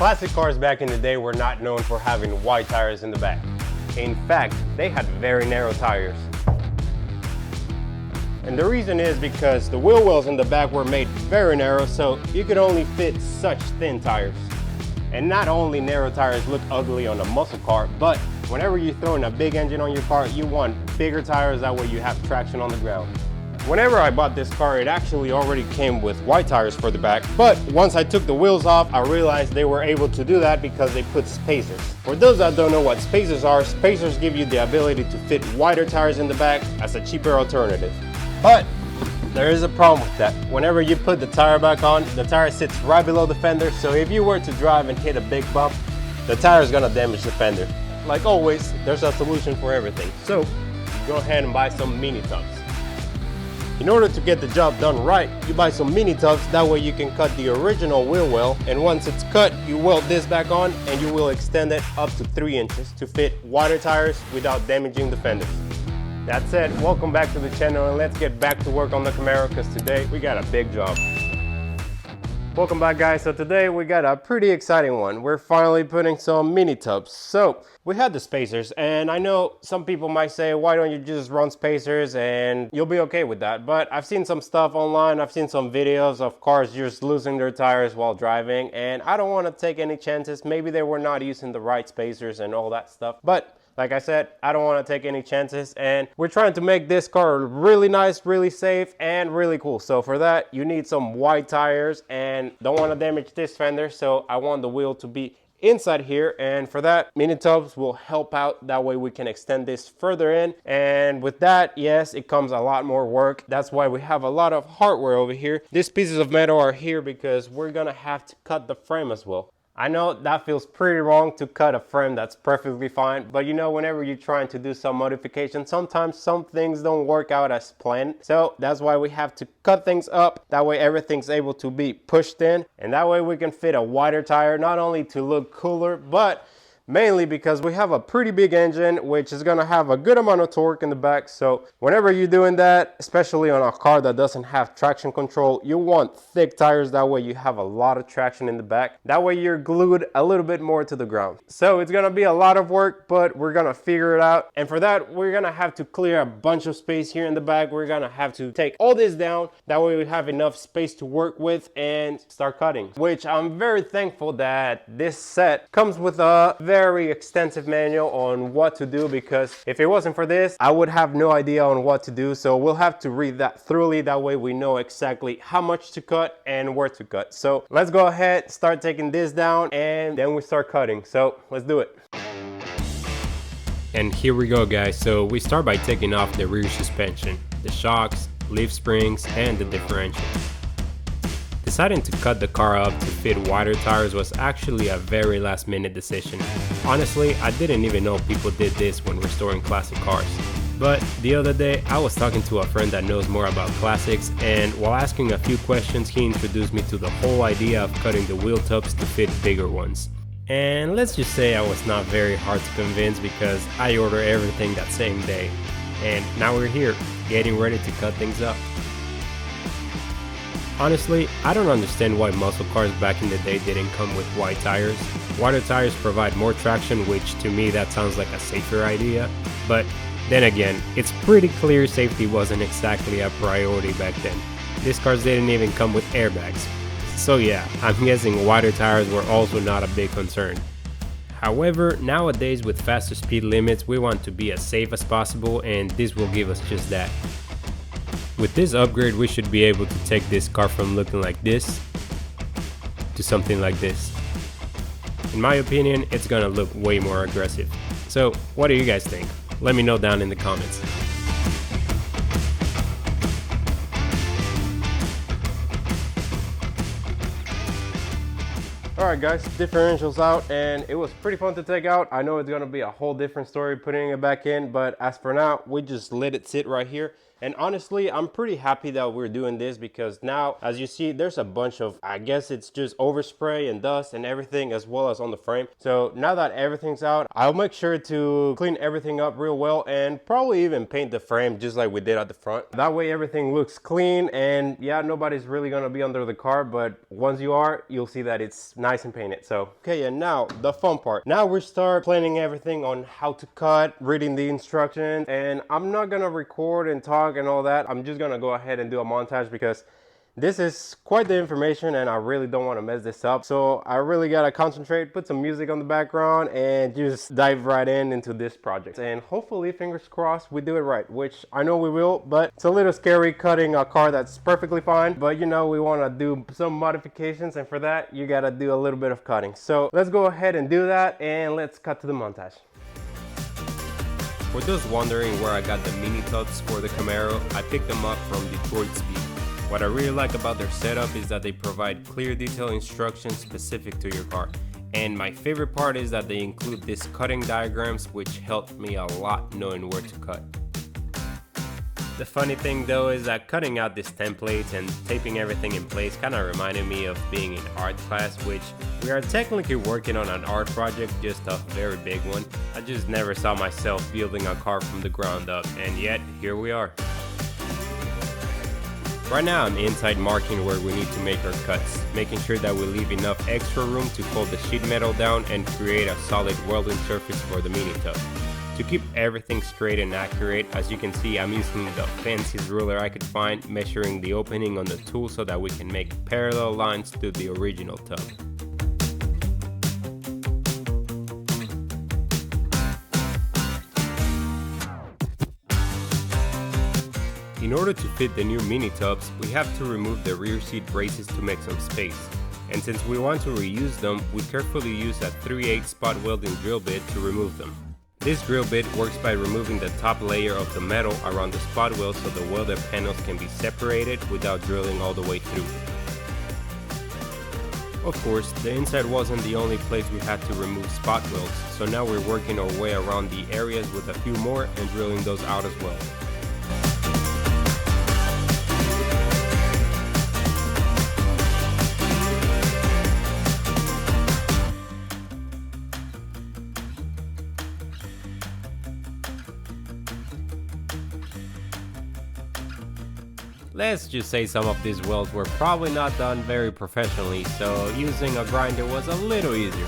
Classic cars back in the day were not known for having wide tires in the back. In fact, they had very narrow tires. And the reason is because the wheel wells in the back were made very narrow, so you could only fit such thin tires. And not only narrow tires look ugly on a muscle car, but whenever you're throwing a big engine on your car, you want bigger tires, that way you have traction on the ground. Whenever I bought this car, it actually already came with wide tires for the back, but once I took the wheels off, I realized they were able to do that because they put spacers. For those that don't know what spacers are, spacers give you the ability to fit wider tires in the back as a cheaper alternative. But there is a problem with that. Whenever you put the tire back on, the tire sits right below the fender, so if you were to drive and hit a big bump, the tire is gonna damage the fender. Like always, there's a solution for everything. So go ahead and buy some mini tubs. In order to get the job done right, you buy some mini tubs, that way you can cut the original wheel well, and once it's cut, you weld this back on and you will extend it up to 3 inches to fit wider tires without damaging the fenders. That said, welcome back to the channel and let's get back to work on the Camaro because today we got a big job. Welcome back guys. So today we got a pretty exciting one. We're finally putting some mini tubs. So we had the spacers and I know some people might say, why don't you just run spacers and you'll be okay with that. But I've seen some stuff online. I've seen some videos of cars just losing their tires while driving and I don't want to take any chances. Maybe they were not using the right spacers and all that stuff. But like I said, I don't want to take any chances and we're trying to make this car really nice, really safe, and really cool. So for that, you need some wide tires and don't want to damage this fender. So I want the wheel to be inside here, and for that, mini tubs will help out. That way we can extend this further in, and with that, yes, it comes a lot more work. That's why we have a lot of hardware over here. These pieces of metal are here because we're gonna have to cut the frame as well. I know that feels pretty wrong to cut a frame that's perfectly fine, but you know, whenever you're trying to do some modification, sometimes some things don't work out as planned. So that's why we have to cut things up. That way everything's able to be pushed in, and that way we can fit a wider tire, not only to look cooler, but mainly because we have a pretty big engine, which is gonna have a good amount of torque in the back. So whenever you're doing that, especially on a car that doesn't have traction control, you want thick tires. That way you have a lot of traction in the back. That way you're glued a little bit more to the ground. So it's gonna be a lot of work, but we're gonna figure it out. And for that, we're gonna have to clear a bunch of space here in the back. We're gonna have to take all this down. That way we have enough space to work with and start cutting, which I'm very thankful that this set comes with a very extensive manual on what to do, because if it wasn't for this, I would have no idea on what to do. So we'll have to read that thoroughly. That way we know exactly how much to cut and where to cut. So let's go ahead, start taking this down, and then we start cutting. So let's do it. And here we go guys. So we start by taking off the rear suspension, the shocks, leaf springs, and the differential. Deciding to cut the car up to fit wider tires was actually a very last minute decision. Honestly, I didn't even know people did this when restoring classic cars. But the other day, I was talking to a friend that knows more about classics, and while asking a few questions, he introduced me to the whole idea of cutting the wheel tubs to fit bigger ones. And let's just say I was not very hard to convince because I ordered everything that same day. And now we're here, getting ready to cut things up. Honestly, I don't understand why muscle cars back in the day didn't come with wide tires. Wider tires provide more traction, which to me that sounds like a safer idea. But then again, it's pretty clear safety wasn't exactly a priority back then. These cars didn't even come with airbags. So yeah, I'm guessing wider tires were also not a big concern. However, nowadays with faster speed limits, we want to be as safe as possible, and this will give us just that. With this upgrade, we should be able to take this car from looking like this to something like this. In my opinion, it's gonna look way more aggressive. So, what do you guys think? Let me know down in the comments. Alright guys, differentials out, and it was pretty fun to take out. I know it's gonna be a whole different story putting it back in, but as for now, we just let it sit right here. And honestly, I'm pretty happy that we're doing this because now, as you see, there's a bunch of, I guess it's just overspray and dust and everything, as well as on the frame. So now that everything's out, I'll make sure to clean everything up real well and probably even paint the frame just like we did at the front. That way everything looks clean, and yeah, nobody's really gonna be under the car, but once you are, you'll see that it's nice and painted. So okay, and now the fun part. Now we start planning everything on how to cut, reading the instructions, and I'm not gonna record and talk and all that. I'm just gonna go ahead and do a montage because this is quite the information and I really don't want to mess this up. So I really gotta concentrate, put some music on the background, and just dive right into this project. And hopefully, fingers crossed, we do it right, which I know we will, but it's a little scary cutting a car that's perfectly fine. But you know, we want to do some modifications, and for that, you gotta do a little bit of cutting. So let's go ahead and do that, and let's cut to the montage. For those wondering where I got the mini tubs for the Camaro, I picked them up from Detroit Speed. What I really like about their setup is that they provide clear detailed instructions specific to your car. And my favorite part is that they include these cutting diagrams, which helped me a lot knowing where to cut. The funny thing though is that cutting out these templates and taping everything in place kind of reminded me of being in art class, which we are technically working on an art project, just a very big one. I just never saw myself building a car from the ground up, and yet here we are. Right now I'm inside marking where we need to make our cuts, making sure that we leave enough extra room to fold the sheet metal down and create a solid welding surface for the mini tub. To keep everything straight and accurate, as you can see, I'm using the fanciest ruler I could find, measuring the opening on the tool so that we can make parallel lines to the original tub. In order to fit the new mini tubs, we have to remove the rear seat braces to make some space. And since we want to reuse them, we carefully use a 3/8 spot welding drill bit to remove them. This drill bit works by removing the top layer of the metal around the spot weld so the welded panels can be separated without drilling all the way through. Of course, the inside wasn't the only place we had to remove spot welds, so now we're working our way around the areas with a few more and drilling those out as well. Let's just say some of these welds were probably not done very professionally, so using a grinder was a little easier.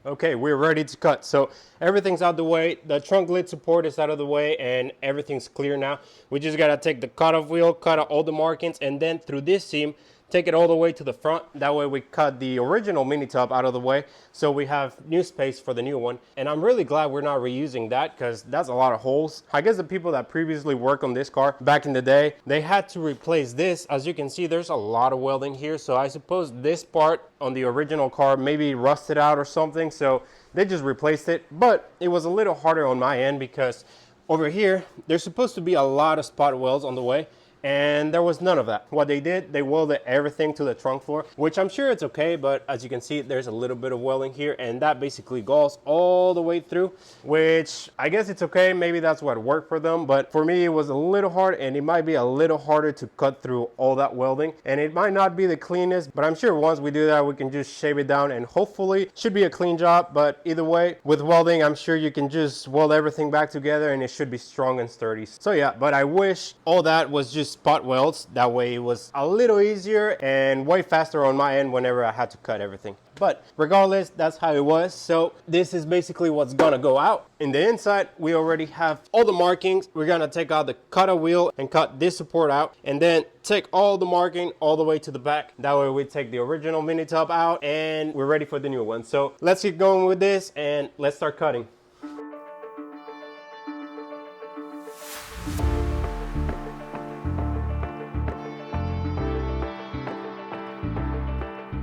Okay, we're ready to cut. So everything's out the way, the trunk lid support is out of the way, and everything's clear now. We just gotta take the cutoff wheel, cut out all the markings, and then through this seam, take it all the way to the front. That way we cut the original mini tub out of the way, so we have new space for the new one. And I'm really glad we're not reusing that, because that's a lot of holes. I guess the people that previously worked on this car back in the day, they had to replace this. As you can see, there's a lot of welding here, so I suppose this part on the original car maybe rusted out or something, so they just replaced it. But it was a little harder on my end because over here there's supposed to be a lot of spot welds on the way, and there was none of that. What they did, they welded everything to the trunk floor, which I'm sure it's okay, but as you can see, there's a little bit of welding here, and that basically goes all the way through, which I guess it's okay. Maybe that's what worked for them, but for me, it was a little hard, and it might be a little harder to cut through all that welding, and it might not be the cleanest, but I'm sure once we do that, we can just shave it down, and hopefully should be a clean job. But either way, with welding, I'm sure you can just weld everything back together, and it should be strong and sturdy. So yeah, but I wish all that was just spot welds. That way it was a little easier and way faster on my end whenever I had to cut everything. But regardless, that's how it was. So this is basically what's gonna go out. In the inside, we already have all the markings. We're gonna take out the cutter wheel and cut this support out, and then take all the marking all the way to the back. That way we take the original mini tub out and we're ready for the new one. So let's get going with this and let's start cutting.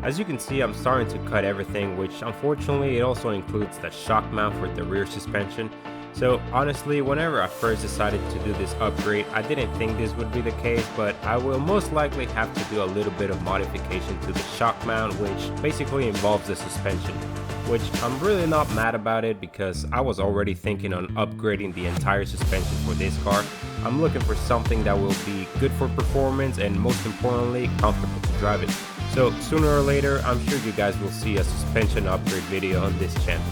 As you can see, I'm starting to cut everything, which unfortunately it also includes the shock mount for the rear suspension. So honestly, whenever I first decided to do this upgrade, I didn't think this would be the case, but I will most likely have to do a little bit of modification to the shock mount, which basically involves the suspension. Which I'm really not mad about it, because I was already thinking on upgrading the entire suspension for this car. I'm looking for something that will be good for performance and most importantly comfortable to drive it. So sooner or later, I'm sure you guys will see a suspension upgrade video on this channel.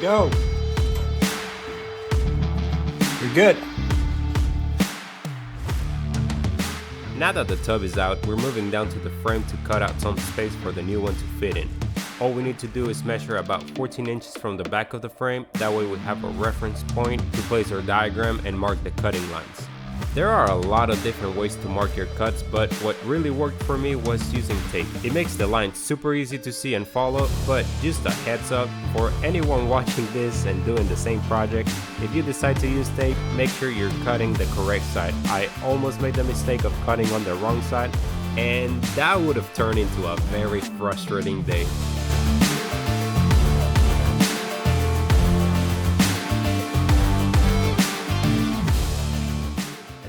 Go. You're good. Now that the tub is out, we're moving down to the frame to cut out some space for the new one to fit in. All we need to do is measure about 14 inches from the back of the frame. That way we have a reference point to place our diagram and mark the cutting lines. There are a lot of different ways to mark your cuts, but what really worked for me was using tape. It makes the lines super easy to see and follow, but just a heads up for anyone watching this and doing the same project, if you decide to use tape, make sure you're cutting the correct side. I almost made the mistake of cutting on the wrong side, and that would have turned into a very frustrating day.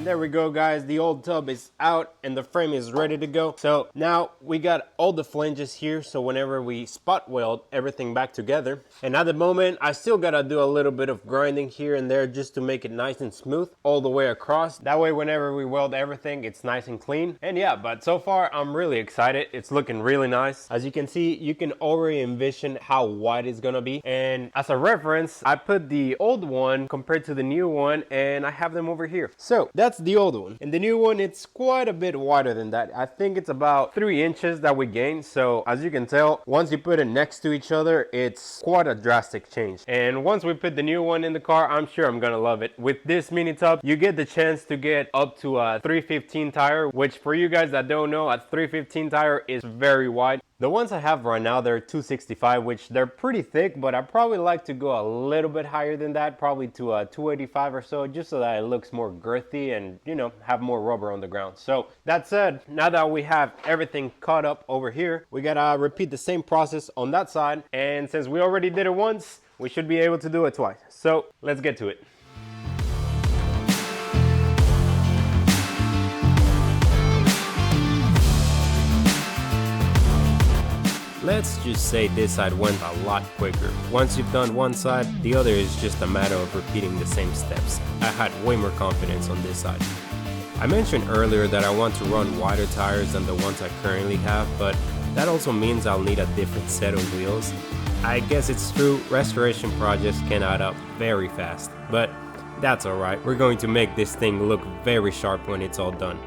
There we go, guys. The old tub is out and the frame is ready to go. So now we got all the flanges here, so whenever we spot weld everything back together. And at the moment I still gotta do a little bit of grinding here and there just to make it nice and smooth all the way across. That way whenever we weld everything, it's nice and clean. And yeah, but so far I'm really excited. It's looking really nice. As you can see, you can already envision how wide it's gonna be. And as a reference, I put the old one compared to the new one, and I have them over here. So that's the old one, and the new one, it's quite a bit wider than that. I think it's about 3 inches that we gained. So as you can tell, once you put it next to each other, it's quite a drastic change. And once we put the new one in the car, I'm sure I'm gonna love it. With this mini tub, you get the chance to get up to a 315 tire, which for you guys that don't know, a 315 tire is very wide. The ones I have right now, they're 265, which they're pretty thick, but I probably like to go a little bit higher than that, probably to a 285 or so, just so that it looks more girthy and, you know, have more rubber on the ground. So that said, now that we have everything cut up over here, we gotta repeat the same process on that side. And since we already did it once, we should be able to do it twice. So let's get to it. Let's just say this side went a lot quicker. Once you've done one side, the other is just a matter of repeating the same steps. I had way more confidence on this side. I mentioned earlier that I want to run wider tires than the ones I currently have, but that also means I'll need a different set of wheels. I guess it's true, restoration projects can add up very fast, but that's alright. We're going to make this thing look very sharp when it's all done.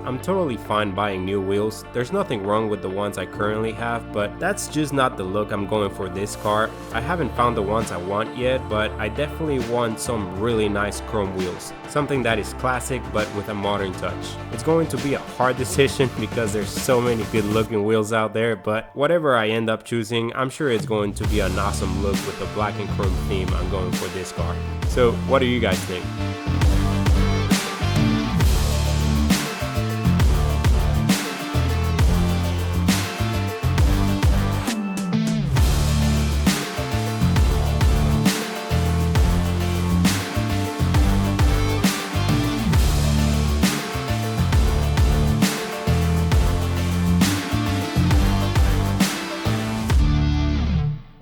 I'm totally fine buying new wheels. There's nothing wrong with the ones I currently have, but that's just not the look I'm going for this car. I haven't found the ones I want yet, but I definitely want some really nice chrome wheels. Something that is classic but with a modern touch. It's going to be a hard decision because there's so many good looking wheels out there, but whatever I end up choosing, I'm sure it's going to be an awesome look with the black and chrome theme I'm going for this car. So what do you guys think?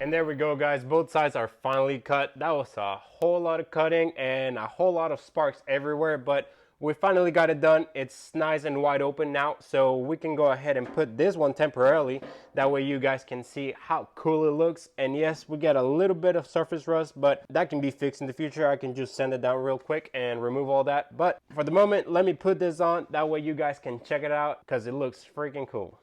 There we go, guys. Both sides are finally cut. That was a whole lot of cutting and a whole lot of sparks everywhere, but we finally got it done. It's nice and wide open now, so we can go ahead and put this one temporarily. That way you guys can see how cool it looks. And yes, we get a little bit of surface rust, but that can be fixed in the future. I can just sand it down real quick and remove all that. But for the moment, let me put this on. That way you guys can check it out because it looks freaking cool.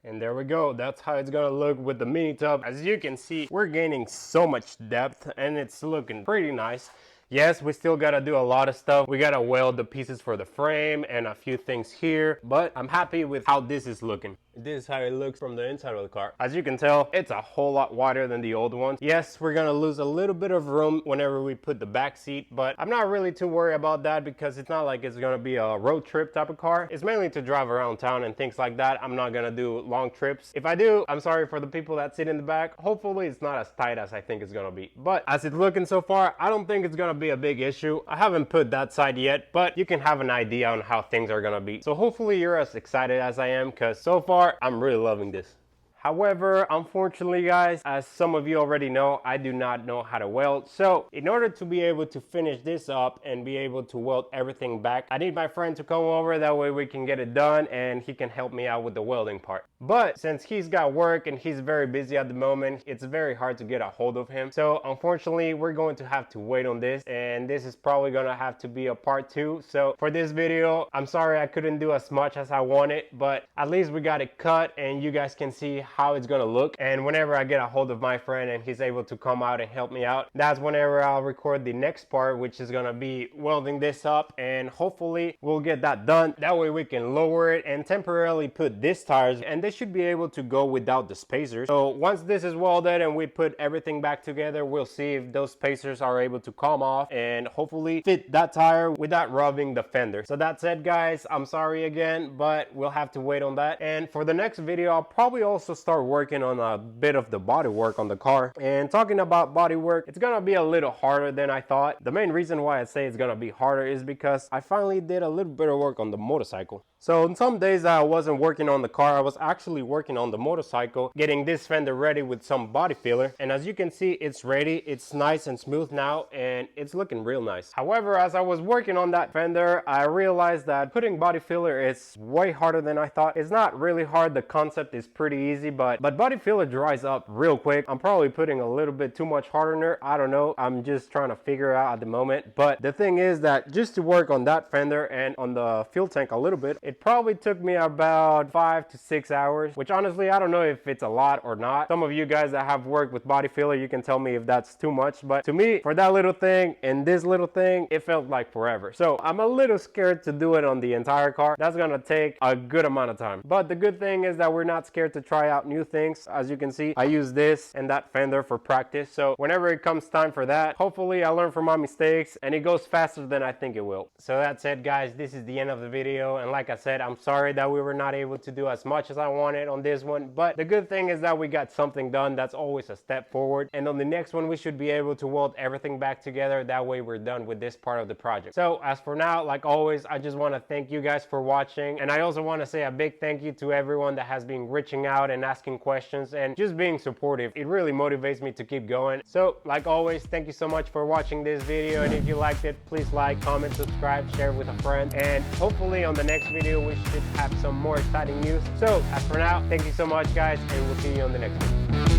And there we go. That's how it's gonna look with the mini tub. As you can see, we're gaining so much depth and it's looking pretty nice. Yes, we still gotta do a lot of stuff. We gotta weld the pieces for the frame and a few things here, but I'm happy with how this is looking. This is how it looks from the inside of the car. As you can tell, it's a whole lot wider than the old ones. Yes, we're gonna lose a little bit of room whenever we put the back seat, but I'm not really too worried about that because it's not like it's gonna be a road trip type of car. It's mainly to drive around town and things like that. I'm not gonna do long trips. If I do, I'm sorry for the people that sit in the back. Hopefully it's not as tight as I think it's gonna be. But as it's looking so far, I don't think it's gonna be a big issue. I haven't put that side yet, but you can have an idea on how things are gonna be. So hopefully you're as excited as I am, because so far I'm really loving this. However, unfortunately guys, as some of you already know, I do not know how to weld. So in order to be able to finish this up and be able to weld everything back, I need my friend to come over. That way we can get it done and he can help me out with the welding part. But since he's got work and he's very busy at the moment, it's very hard to get a hold of him. So unfortunately, we're going to have to wait on this, and this is probably gonna have to be a part 2. So for this video, I'm sorry I couldn't do as much as I wanted, but at least we got it cut and you guys can see how it's gonna look. And whenever I get a hold of my friend and he's able to come out and help me out, that's whenever I'll record the next part, which is gonna be welding this up, and hopefully we'll get that done. That way we can lower it and temporarily put these tires, and they should be able to go without the spacers. So once this is welded and we put everything back together, we'll see if those spacers are able to come off and hopefully fit that tire without rubbing the fender. So that's it guys, I'm sorry again, but we'll have to wait on that. And for the next video, I'll probably also start working on a bit of the body work on the car. And talking about body work, it's gonna be a little harder than I thought. The main reason why I say it's gonna be harder is because I finally did a little bit of work on the motorcycle. So on some days I wasn't working on the car, I was actually working on the motorcycle, getting this fender ready with some body filler. And as you can see, it's ready, it's nice and smooth now, and it's looking real nice. However, as I was working on that fender, I realized that putting body filler is way harder than I thought. It's not really hard, the concept is pretty easy, but body filler dries up real quick. I'm probably putting a little bit too much hardener, I don't know, I'm just trying to figure it out at the moment. But the thing is that just to work on that fender and on the fuel tank a little bit, it probably took me about 5 to 6 hours, which honestly, I don't know if it's a lot or not. Some of you guys that have worked with body filler, you can tell me if that's too much, but to me, for that little thing and this little thing, it felt like forever. So I'm a little scared to do it on the entire car. That's gonna take a good amount of time. But the good thing is that we're not scared to try out new things. As you can see, I use this and that fender for practice. So whenever it comes time for that, hopefully I learn from my mistakes and it goes faster than I think it will. So that's it guys, this is the end of the video. And like I said, I'm sorry that we were not able to do as much as I wanted on this one, but the good thing is that we got something done. That's always a step forward, and on the next one we should be able to weld everything back together. That way we're done with this part of the project. So as for now, like always, I just want to thank you guys for watching, and I also want to say a big thank you to everyone that has been reaching out and asking questions and just being supportive. It really motivates me to keep going. So like always, thank you so much for watching this video, and if you liked it, please like, comment, subscribe, share with a friend, and hopefully on the next video we should have some more exciting news. So as for now, thank you so much guys, and we'll see you on the next one.